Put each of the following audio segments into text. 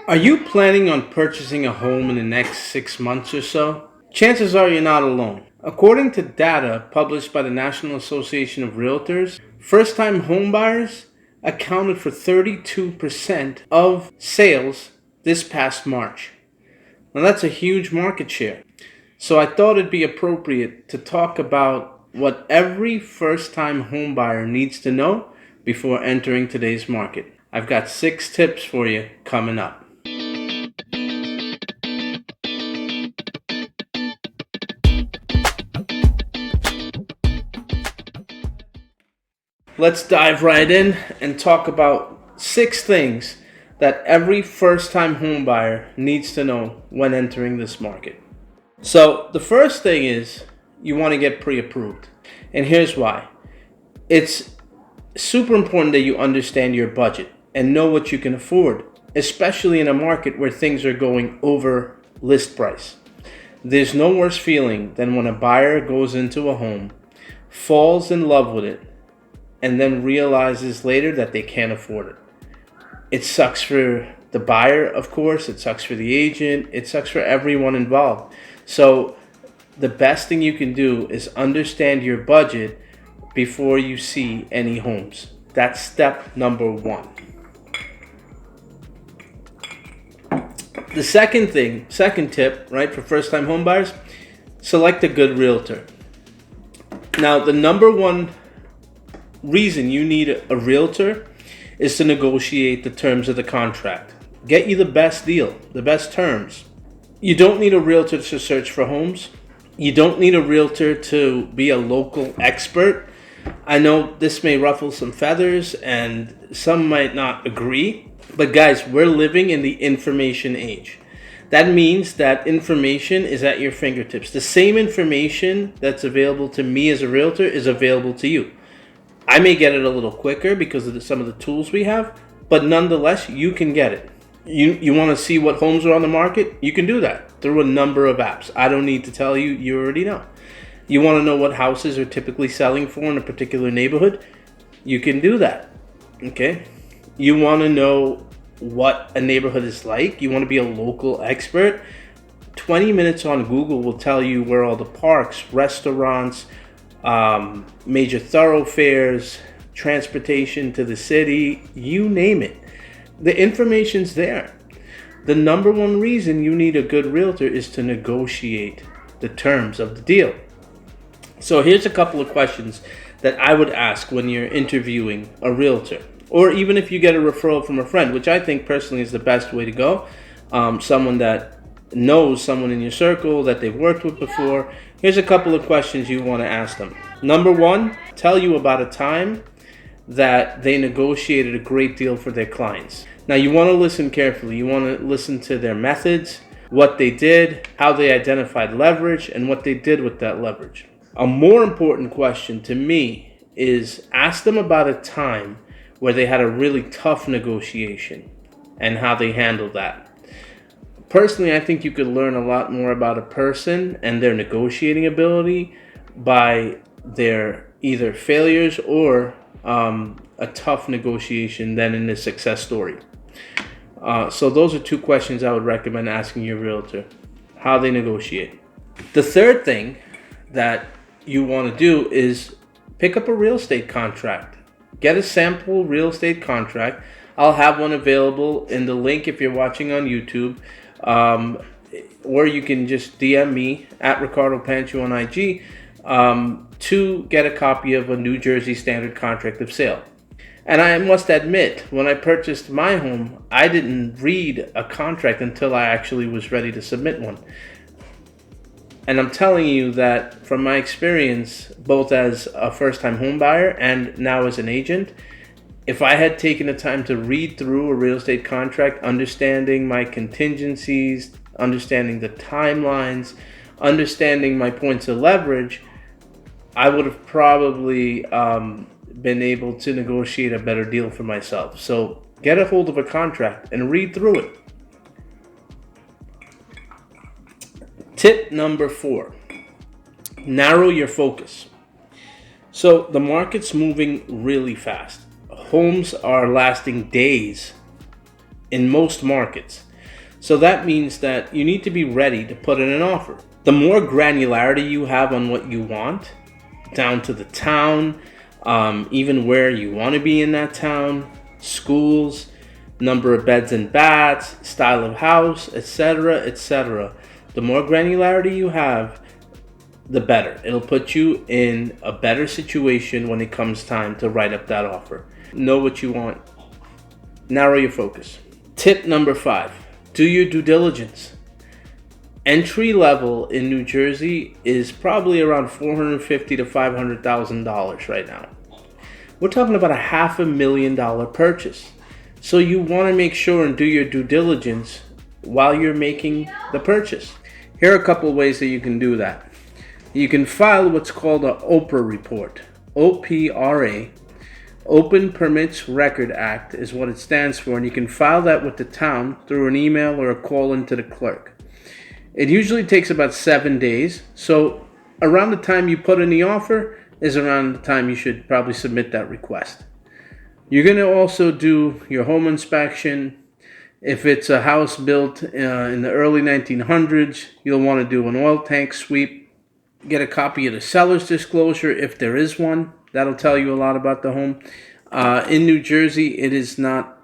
Are you planning on purchasing a home in the next 6 months or so? Chances are you're not alone. According to data published by the National Association of Realtors, first-time homebuyers accounted for 32% of sales this past March. Now that's a huge market share. So I thought it'd be appropriate to talk about what every first-time homebuyer needs to know before entering today's market. I've got 6 tips for you coming up. Let's dive right in and talk about 6 things that every first-time homebuyer needs to know when entering this market. So the first thing is you want to get pre-approved. And here's why. It's super important that you understand your budget and know what you can afford, especially in a market where things are going over list price. There's no worse feeling than when a buyer goes into a home, falls in love with it, and then realizes later that they can't afford it. It sucks for the buyer, of course. It sucks for the agent. It sucks for everyone involved. So the best thing you can do is understand your budget before you see any homes. That's step number 1. The second tip, right, for first-time homebuyers, select a good realtor. Now, the number 1 reason you need a realtor is to negotiate the terms of the contract. Get you the best deal, the best terms. You don't need a realtor to search for homes. You don't need a realtor to be a local expert. I know this may ruffle some feathers and some might not agree, but guys, we're living in the information age. That means that information is at your fingertips. The same information that's available to me as a realtor is available to you. I may get it a little quicker because of some of the tools we have, but nonetheless, you can get it. You want to see what homes are on the market? You can do that through a number of apps. I don't need to tell you, you already know. You want to know what houses are typically selling for in a particular neighborhood? You can do that, okay? You want to know what a neighborhood is like? You want to be a local expert? 20 minutes on Google will tell you where all the parks, restaurants, major thoroughfares, transportation to the city, you name it. The information's there. The number 1 reason you need a good realtor is to negotiate the terms of the deal. So here's a couple of questions that I would ask when you're interviewing a realtor, or even if you get a referral from a friend, which I think personally is the best way to go. Someone that knows someone in your circle that they've worked with before. Here's a couple of questions you want to ask them. Number 1, tell you about a time that they negotiated a great deal for their clients. Now you want to listen carefully. You want to listen to their methods, what they did, how they identified leverage, and what they did with that leverage. A more important question to me is ask them about a time where they had a really tough negotiation and how they handled that. Personally, I think you could learn a lot more about a person and their negotiating ability by their either failures or a tough negotiation than in a success story. So those are 2 questions I would recommend asking your realtor, how they negotiate. The third thing that you want to do is pick up a real estate contract. Get a sample real estate contract. I'll have one available in the link if you're watching on YouTube. Or you can just DM me at Ricardo Panchoo on IG to get a copy of a New Jersey Standard Contract of Sale. And I must admit, when I purchased my home, I didn't read a contract until I actually was ready to submit one. And I'm telling you that from my experience, both as a first-time home buyer and now as an agent, if I had taken the time to read through a real estate contract, understanding my contingencies, understanding the timelines, understanding my points of leverage, I would have probably been able to negotiate a better deal for myself. So get a hold of a contract and read through it. Tip number 4, narrow your focus. So the market's moving really fast. Homes are lasting days in most markets. So that means that you need to be ready to put in an offer. The more granularity you have on what you want, down to the town, even where you want to be in that town, schools, number of beds and baths, style of house, etc., etc. The more granularity you have, the better. It'll put you in a better situation when it comes time to write up that offer. Know what you want. Narrow your focus. Tip number 5, do your due diligence. Entry level in New Jersey is probably around $450,000 to $500,000 right now. We're talking about a $500,000 purchase. So you want to make sure and do your due diligence while you're making the purchase. Here are a couple of ways that you can do that. You can file what's called an OPRA report. OPRA, Open Permits Record Act is what it stands for, and you can file that with the town through an email or a call into the clerk. It usually takes about 7 days, so around the time you put in the offer is around the time you should probably submit that request. You're going to also do your home inspection. If it's a house built in the early 1900s, you'll want to do an oil tank sweep. Get a copy of the seller's disclosure if there is one. That'll tell you a lot about the home. In New Jersey, it is not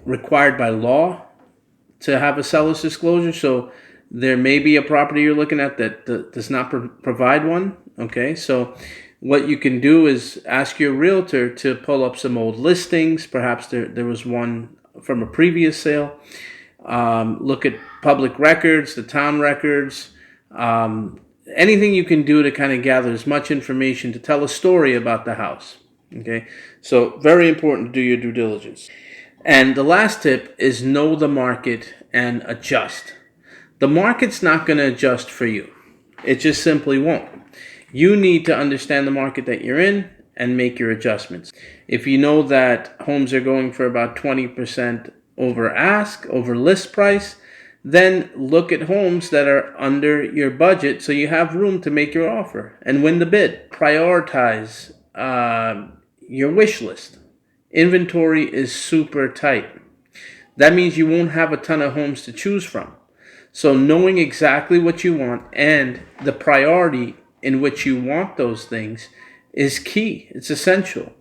required by law to have a seller's disclosure, so there may be a property you're looking at that does not provide one. Okay, so what you can do is ask your realtor to pull up some old listings. Perhaps there was one from a previous sale. Look at public records, the town records, anything you can do to kind of gather as much information to tell a story about the house. Okay, so very important to do your due diligence. And the last tip is know the market and adjust. The market's not going to adjust for you. It just simply won't. You need to understand the market that you're in and make your adjustments. If you know that homes are going for about 20% over ask, over list price, then look at homes that are under your budget so you have room to make your offer and win the bid. Prioritize your wish list. Inventory is super tight. That means you won't have a ton of homes to choose from. So knowing exactly what you want and the priority in which you want those things is key. It's essential.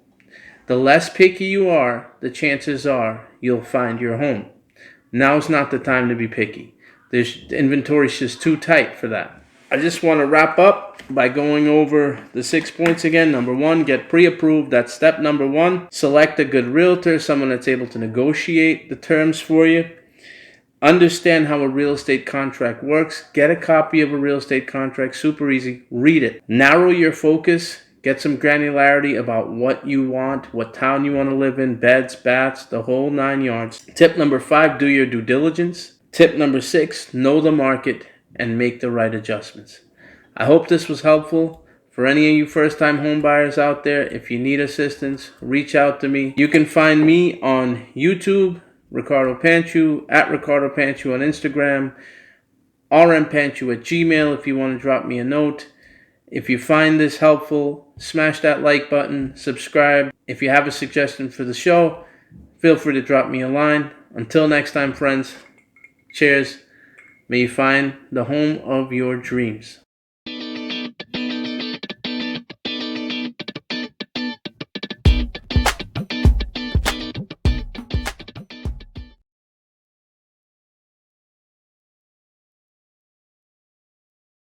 The less picky you are, the chances are you'll find your home. Now's not the time to be picky. The inventory's just too tight for that. I just want to wrap up by going over the 6 points again. Number 1, get pre-approved. That's step number 1. Select a good realtor, someone that's able to negotiate the terms for you. Understand how a real estate contract works. Get a copy of a real estate contract. Super easy. Read it. Narrow your focus. Get some granularity about what you want, what town you want to live in, beds, baths, the whole 9 yards. Tip number 5, do your due diligence. Tip number 6, know the market and make the right adjustments. I hope this was helpful. For any of you first-time home buyers out there, if you need assistance, reach out to me. You can find me on YouTube, Ricardo Panchoo, at Ricardo Panchoo on Instagram, rmpanchoo@gmail if you want to drop me a note. If you find this helpful, smash that like button, subscribe. If you have a suggestion for the show, feel free to drop me a line. Until next time, friends, cheers. May you find the home of your dreams.